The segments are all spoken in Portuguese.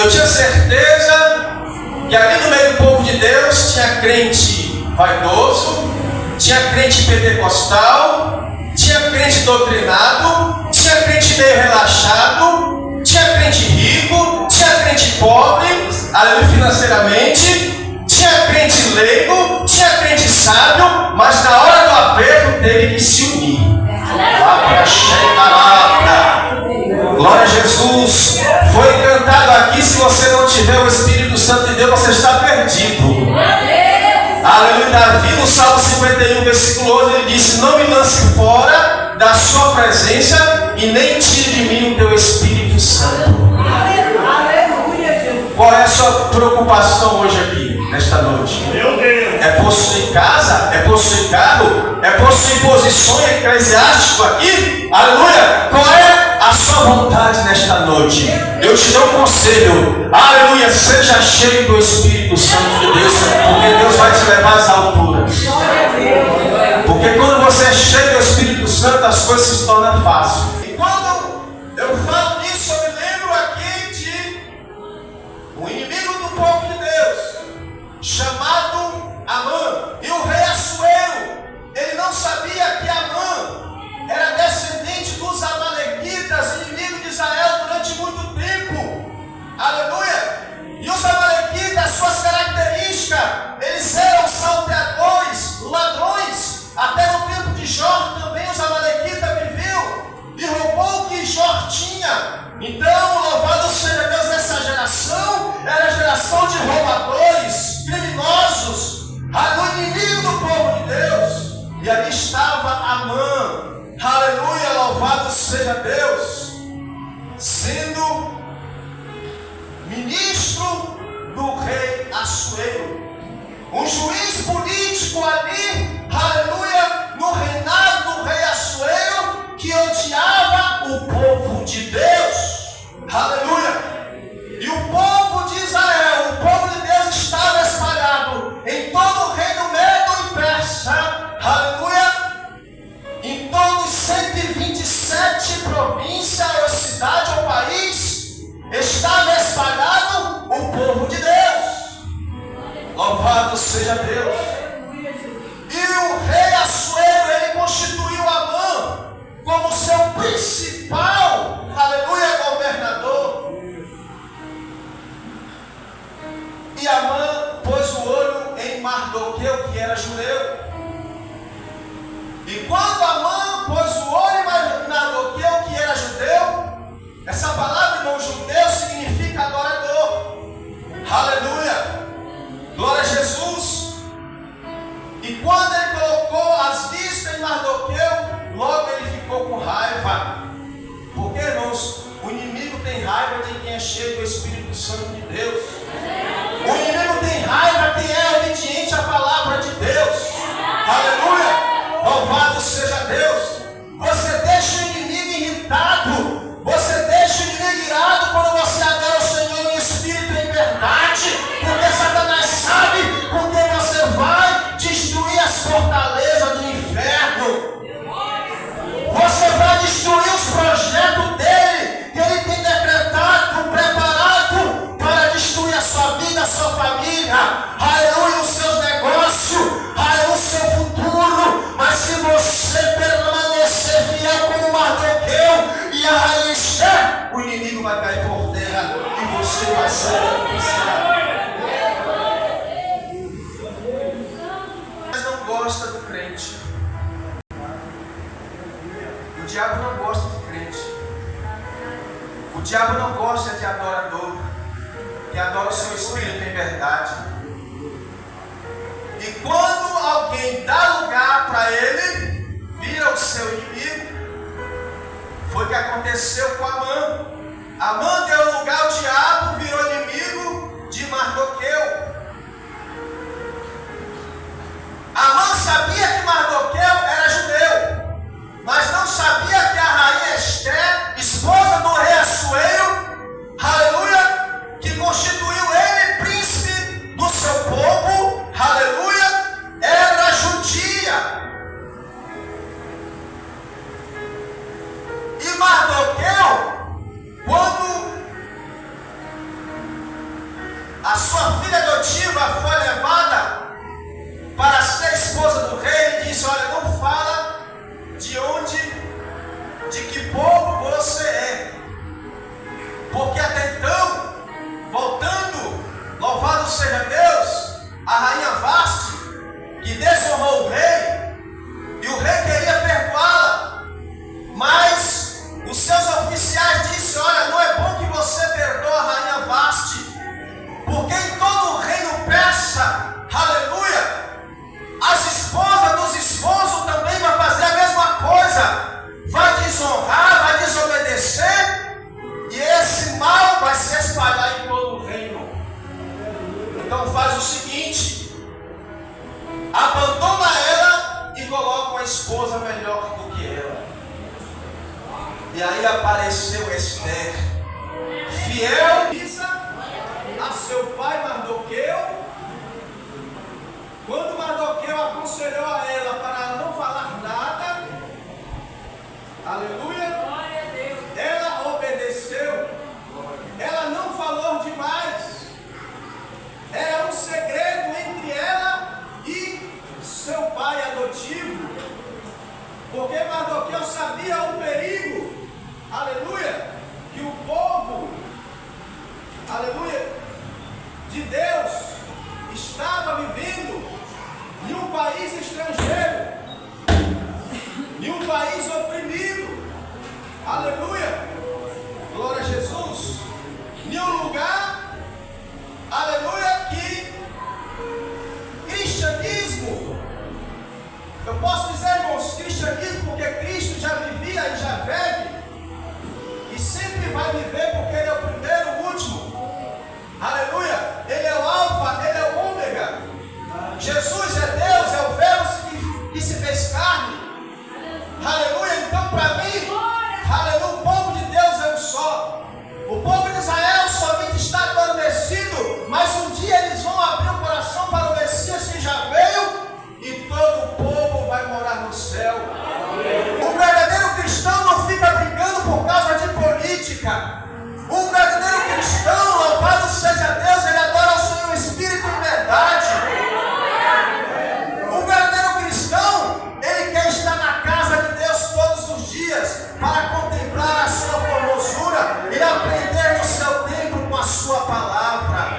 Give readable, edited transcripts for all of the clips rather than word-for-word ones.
Eu tinha certeza que ali no meio do povo de Deus tinha crente vaidoso, tinha crente pentecostal, tinha crente doutrinado, tinha crente meio relaxado, tinha crente rico, tinha crente pobre, ali financeiramente, tinha crente leigo, tinha crente sábio, mas na hora do aperto teve que se unir. Glória a Jesus. Foi cantado aqui: se você não tiver o Espírito Santo de Deus, você está perdido. Aleluia. Davi, no Salmo 51, versículo 11, ele disse: não me lance fora da sua presença e nem tire de mim o teu Espírito Santo. Qual é a sua preocupação hoje aqui, nesta noite? Meu Deus. É possuir casa? É possuir carro? É possuir posições eclesiásticas aqui? Aleluia! Qual é a sua vontade nesta noite? Eu te dou um conselho. Aleluia! Seja cheio do Espírito Santo de Deus, porque Deus vai te levar às alturas. Porque quando você é cheio do Espírito Santo, as coisas se tornam fáceis. E quando eu falo nisso, eu me lembro aqui de um inimigo do povo de Deus, chamado Amã. E o rei Assuero, ele não sabia que Amã era descendente dos amalequitas, inimigo de Israel durante muito tempo. Aleluia! E os amalequitas, suas características, eles eram salteadores, ladrões. Até no tempo de Jó também os amalequitas viviam e roubou o que Jó tinha. Então, louvado seja Deus, nessa geração era a geração de roubadores, criminosos, inimigo do povo de Deus. E ali estava Amã, aleluia, louvado seja Deus, sendo ministro do rei Assuero, um juiz político ali, aleluia, no reinado do rei Assuero, que odiava o povo de Deus, aleluia. E o povo de Israel, o povo de Deus, estava espalhado em todo o reino Medo e Persa, aleluia, em todos os 127 províncias, ou cidade, ou país, estava espalhado o povo de Deus. Louvado seja Deus. E o rei Assuero, ele constituiu Amã como seu principal, aleluia, governador. E Amã pôs o olho em Mardoqueu, que era judeu. E quando Amã pôs o olho em Mardoqueu, que era judeu, essa palavra, irmão, judeu significa adorador. Aleluia! Glória a Jesus! E quando ele colocou as vistas em Mardoqueu, logo ele ficou com raiva. Porque, irmãos, o inimigo tem raiva de quem é cheio do Espírito Santo de Deus. O inimigo tem raiva quem é obediente à palavra de Deus. Aleluia! Louvado seja Deus. Você deixa o inimigo irritado, você deixa o inimigo irado quando você adora o Senhor em espírito e em verdade, porque Satanás sabe com quem você vai destruir as fortalezas do inferno. Você vai destruir os projetos dele, que ele tem decretado, preparado para destruir a sua vida, a sua família, aleluia, os seus negócios, aleluia, o seu futuro. Mas se você permanecer fiel como Mardoqueu e a raiz, o inimigo vai cair por terra e você vai ser beneficiado. Mas não gosta do crente. O diabo não gosta de crente. O diabo não gosta de adorador, que adora o seu espírito em verdade. E quando alguém dá lugar para ele, vira o seu inimigo. Foi o que aconteceu com Amã. Amã deu lugar ao diabo, virou inimigo de Mardoqueu. Amã sabia que Mardoqueu era judeu, mas não sabia que a rainha Esther, esposa do rei Assuero, aleluia, que constituiu ele príncipe do seu povo, aleluia, era judia. E Mardoqueu, quando seus oficiais disse: olha, não é bom que você perdoe a rainha Vaste, porque em todo o reino persa, aleluia, as esposas dos esposos também vão fazer a mesma coisa, vai desonrar, vai desobedecer, e esse mal vai se espalhar em todo o reino. Então faz o seguinte: abandona ela e coloca uma esposa melhor do que ela. E aí apareceu Esther, fiel a seu pai Mardoqueu. Quando Mardoqueu aconselhou a ela para não falar nada, aleluia, ela obedeceu, ela não falou demais. Era um segredo entre ela e seu pai adotivo, porque Mardoqueu sabia o perigo, aleluia, que o povo, aleluia, de Deus estava vivendo em um país estrangeiro, em um país oprimido, aleluia, glória a Jesus, em um lugar, aleluia, que cristianismo, eu posso dizer, irmãos, cristianismo, porque Cristo já vivia e já vive, e sempre vai viver, porque Ele é o primeiro, o último, aleluia, Ele é o alfa, Ele é o ômega, Jesus é Deus, é o verbo que se fez carne, aleluia. Então para mim, aleluia, o povo de Deus é um só. O povo de Israel somente está adormecido, mas um dia eles vão abrir o coração para o Messias que já veio, e todo o povo vai morar no céu. Um verdadeiro cristão não fica brigando por causa de política. Um verdadeiro cristão, louvado seja Deus, ele adora o Senhor em espírito e verdade. Um verdadeiro cristão, ele quer estar na casa de Deus todos os dias para contemplar a sua formosura e aprender no seu templo com a sua palavra.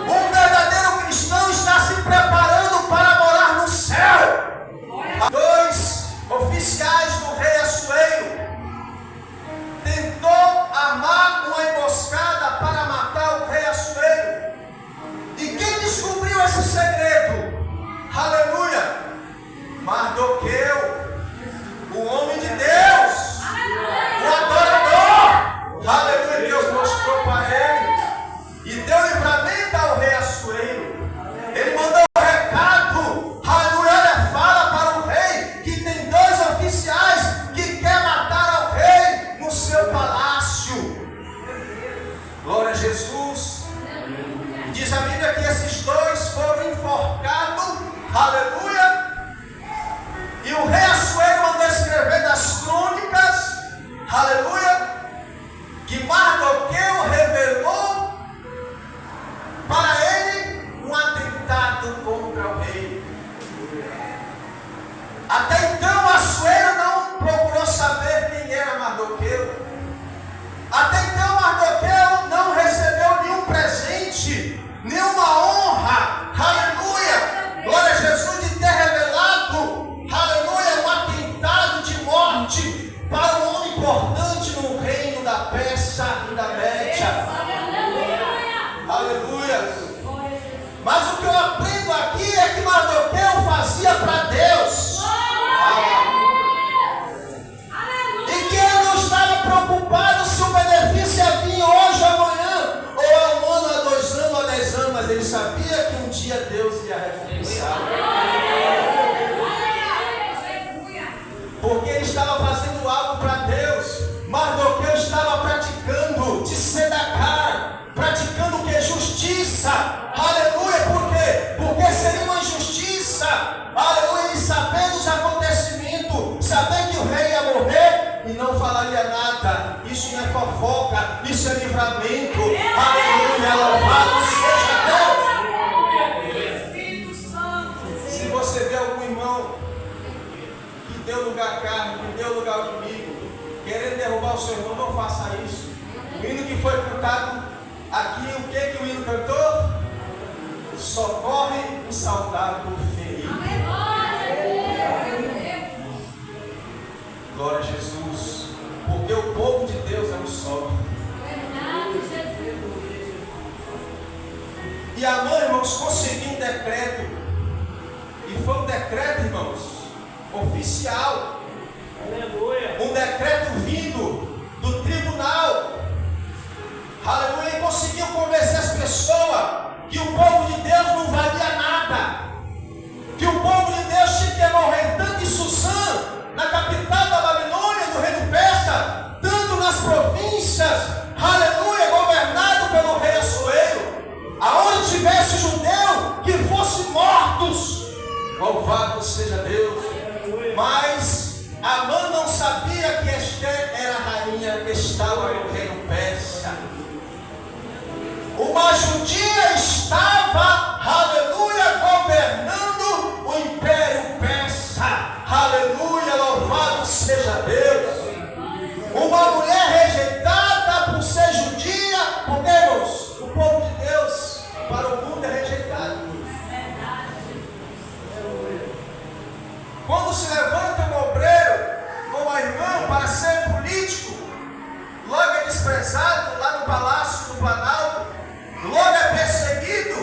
Um verdadeiro cristão está se preparando para morar no céu. Dois oficiais do rei Assuero tentou armar uma emboscada para matar o rei Assuero. E quem descobriu esse segredo? Aleluia! Mardoqueu, o homem de Deus, o adorador. Aleluia! Deus mostrou para ele e deu livramento ao rei Assuero. Ele mandou um recado, aleluia, olha, fala para o rei que tem dois oficiais que quer matar ao rei no seu palácio. Glória a Jesus. Diz a Bíblia que esses dois foram enforcados, aleluia, e o rei Assuero mandou escrever nas crônicas, aleluia, que Mardoqueu revelou para ele um atentado contra o rei. Até então Assuero não procurou saber quem era Mardoqueu. Até então Mardoqueu não recebeu nenhum presente, nenhuma honra, aleluia, glória a Jesus, de ter revelado, aleluia, um atentado de morte para um homem importante no reino da Pérsia e da Média, aleluia. Mas o que eu aprendo aqui é que Mardoqueu fazia para Deus, e que ele não estava preocupado se o benefício ia vir hoje, amanhã, ou há um ano, há 2 anos, há 10 anos, mas ele sabia que um dia Deus ia recompensar. Porque ele estava fazendo algo para Deus. Mardoqueu estava praticando de sedacar, praticando o que? Justiça. Aleluia. Por quê? Porque seria uma injustiça, aleluia, ele sabendo os acontecimentos, sabendo que o rei ia morrer e não falaria nada. Isso não é fofoca, isso é livramento. Aleluia, louvado seja Deus. Se você vê algum irmão que deu lugar à carne, que deu lugar ao inimigo, querendo derrubar o seu irmão, não faça isso. O hino que foi cantado aqui, o que o hino cantou? Socorre o saudável ferido. Glória a Jesus. Porque o povo E Amã, irmãos, conseguiu um decreto. E foi um decreto, irmãos, oficial. Aleluia. Um decreto vindo do tribunal. Aleluia. Ele conseguiu convencer as pessoas que o povo de Deus não valia nada. Que o povo de Deus tinha que morrer tanto em Susã, na capital da Babilônia, do reino persa, tanto nas províncias, aleluia, governado pelo rei Assuero, aonde tivesse judeu, que fosse mortos. Louvado seja Deus. Mas Amã não sabia que Esther era a rainha que estava no reino persa. Uma judia estava, aleluia, governando o império persa. Aleluia, louvado seja Deus. Uma mulher rejeitada por ser judia, porque, irmãos, o povo de Deus para o mundo é rejeitado. Quando se levanta um obreiro ou um irmão para ser político, logo é desprezado lá no Palácio do Planalto, logo é perseguido,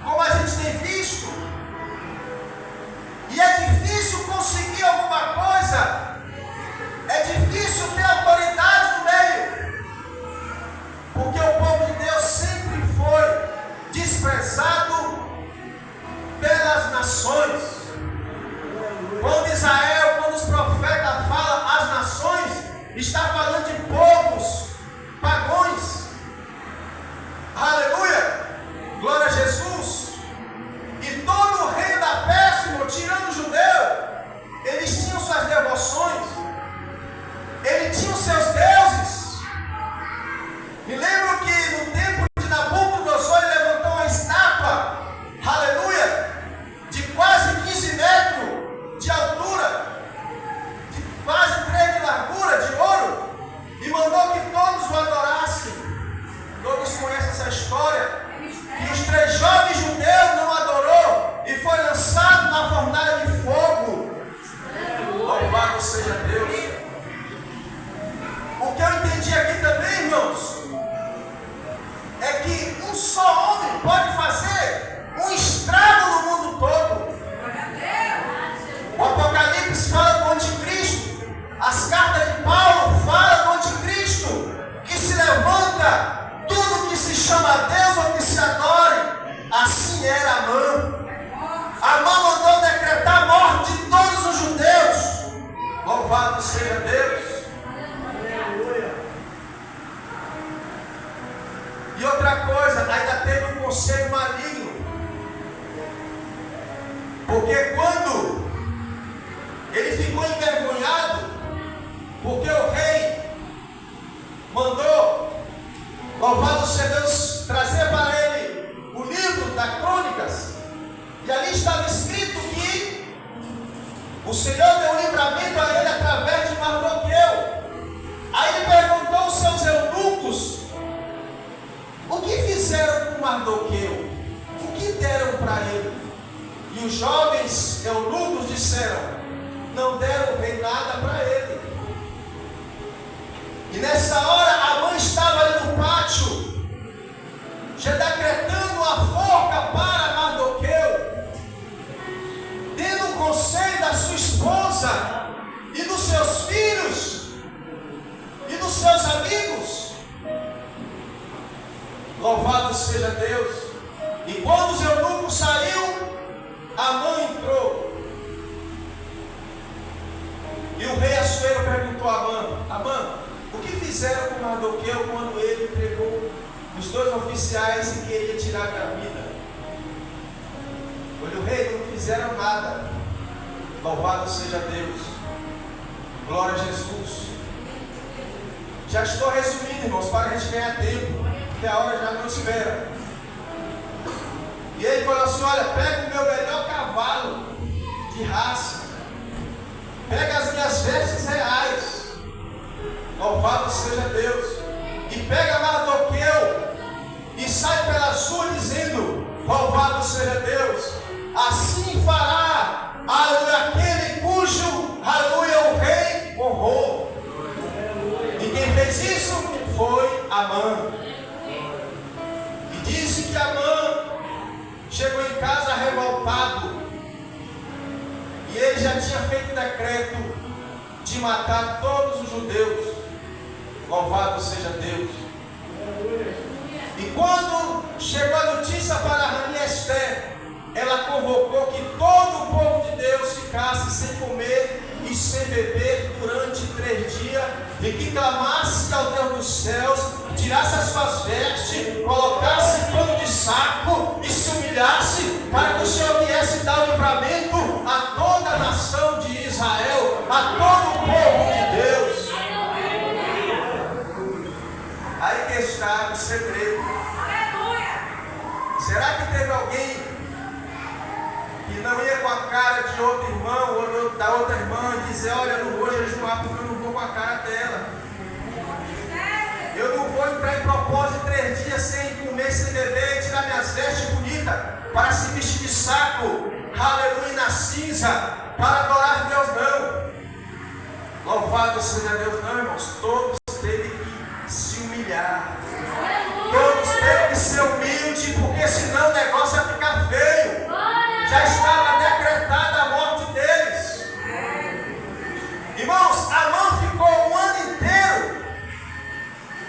como a gente tem visto. E é difícil conseguir alguma coisa, é difícil ter autoridade no meio, porque o povo de Deus sempre foi desprezado pelas nações. Quando Israel, quando os profetas falam as nações, está falando de povos pagões. Aleluia! Glória a Jesus! E todo o reino da Pérsia, tirando o judeu, eles tinham suas devoções, eles tinham seus deuses. Me lembro que no tempo de Nabucodonosor ele levantou uma estátua, aleluia, de quase 15 metros de altura, de quase 3 de largura, de ouro, e mandou que todos o adorassem. Todos conhecem essa história, que os 3 jovens judeus não adorou e foi lançado na fornalha de fogo. Louvado seja Deus. O que eu entendi aqui também, irmãos, é que um só homem pode fazer um estrago no mundo todo. O Apocalipse fala do anticristo, as cartas de Paulo falam do anticristo, que se levanta tudo que se chama Deus ou que se adore. Assim era Amã. Amã mandou decretar a morte de todos os judeus. Louvado seja Deus. E outra coisa, ainda teve um conselho maligno. Porque quando ele ficou envergonhado, porque o rei mandou, louvado seja Deus, trazer para ele o livro das crônicas, e ali estava escrito que o Senhor deu um livramento a ele através de Mardoqueu. Aí ele perguntou aos seus eunucos: o que fizeram com Mardoqueu? O que deram para ele? E os jovens eunucos disseram: não deram rei nada para ele. E nessa hora a mãe estava ali no pátio, já decretando a forca para Mardoqueu, tendo o conselho da sua esposa e dos seus filhos e dos seus amigos. Louvado seja Deus. E quando os eunucos saíram, a mãe entrou. E o rei Assuero perguntou a Amã: o que fizeram com Mardoqueu quando ele entregou os 2 oficiais e queria tirar a vida? Olha, o rei, não fizeram nada. Louvado seja Deus. Glória a Jesus. Já estou resumindo, irmãos, para a gente ganhar tempo, porque a hora já não espera. E ele falou assim: olha, pega o meu melhor cavalo de raça, pega as minhas vestes reais, louvado seja Deus, e pega Mardoqueu e sai pelas ruas dizendo: louvado seja Deus. Assim fará, aleluia, aquele cujo, aleluia, o rei honrou. E quem fez isso foi Amã. E disse que Amã chegou em casa revoltado. E ele já tinha feito decreto de matar todos os judeus. Louvado seja Deus. E quando chegou a notícia para a rainha Esther, ela convocou que todo o povo de Deus ficasse sem comer e sem beber durante 3 dias, e que clamasse ao Deus dos céus, tirasse as suas vestes, colocasse pano de saco e se humilhasse, para que o Senhor viesse dar o livramento a toda a nação de Israel, a todo o povo de Deus. Aí que está o segredo. Será que teve alguém que não ia com a cara de outro irmão ou da outra irmã e dizer: olha, eu não vou jejuar porque eu não vou com a cara dela, eu não vou entrar em propósito 3 dias sem comer, sem beber, tirar minhas vestes bonitas para se vestir de saco, aleluia, na cinza, para adorar Deus? Não. Louvado seja Deus. Não, irmãos, todos têm que se humilhar, todos têm que ser humildes, porque senão o negócio vai ficar feio. Já estava decretada a morte deles. Irmãos, Amã ficou um ano inteiro,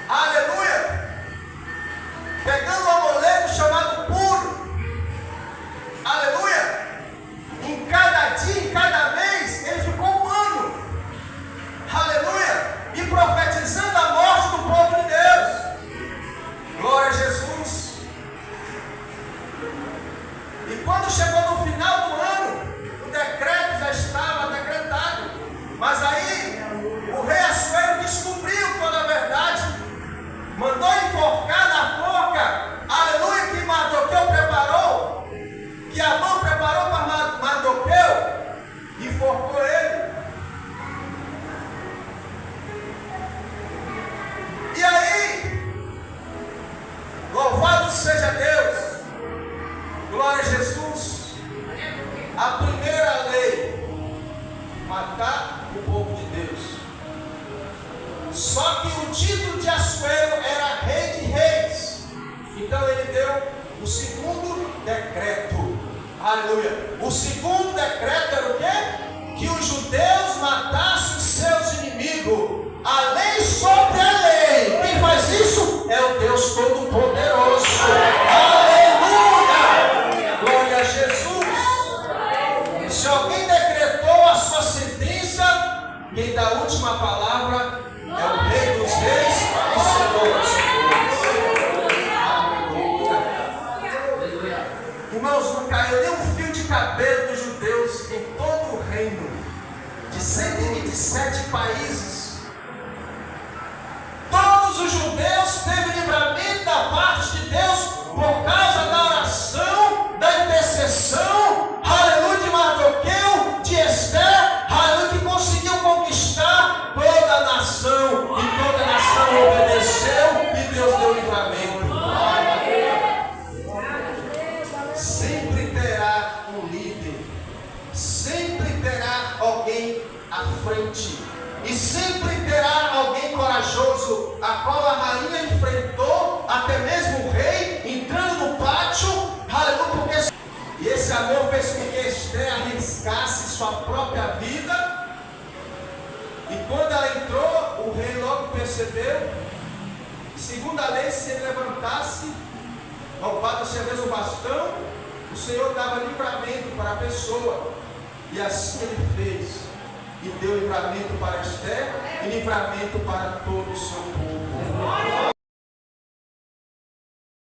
aleluia, pegando um amuleto chamado puro, aleluia. Em cada dia, em cada mês, ele ficou um ano, aleluia, e profetizando a morte do povo de Deus. Glória a Jesus. E quando chegou no final do ano, o decreto já estava decretado. Mas aí o rei Assuero descobriu toda a verdade, mandou enforcar na forca, aleluia, que Mardoqueu preparou, que Amã preparou para Mardoqueu, e enforcou ele. E aí, louvado seja Deus, glória a Jesus, a primeira lei, matar o povo de Deus. Só que o título de Assuero era rei de reis. Então ele deu o segundo decreto, aleluia. O segundo decreto era o quê? Que os judeus matassem os seus inimigos. A lei sobre a lei. Quem faz isso é o Deus Todo-Poderoso. Aleluia! Glória a Jesus. Se alguém decretou a sua sentença, quem dá a última palavra é o Rei dos Reis e Senhor dos Senhores. Aleluia. Irmãos, não caiu nem um fio de cabelo dos judeus em todo o reino de 127 países. Todos os judeus teve livramento da parte de Deus por causa da oração, da intercessão, aleluia, de Mardoqueu, de Esther, aleluia, que conseguiu conquistar toda a nação, e toda a nação obedeceu e Deus deu livramento. Sempre terá um líder, sempre terá alguém à frente, e sempre terá alguém corajoso, a qual a rainha enfrentou, até mesmo o rei, entrando no pátio, aleluia, porque... E esse amor fez com que Esther arriscasse sua própria vida. E quando ela entrou, o rei logo percebeu. Segundo a lei, se ele levantasse, louvado seja Deus, o bastão, o Senhor dava livramento para a pessoa. E assim ele fez. E deu livramento para Esther e livramento para todo o seu povo.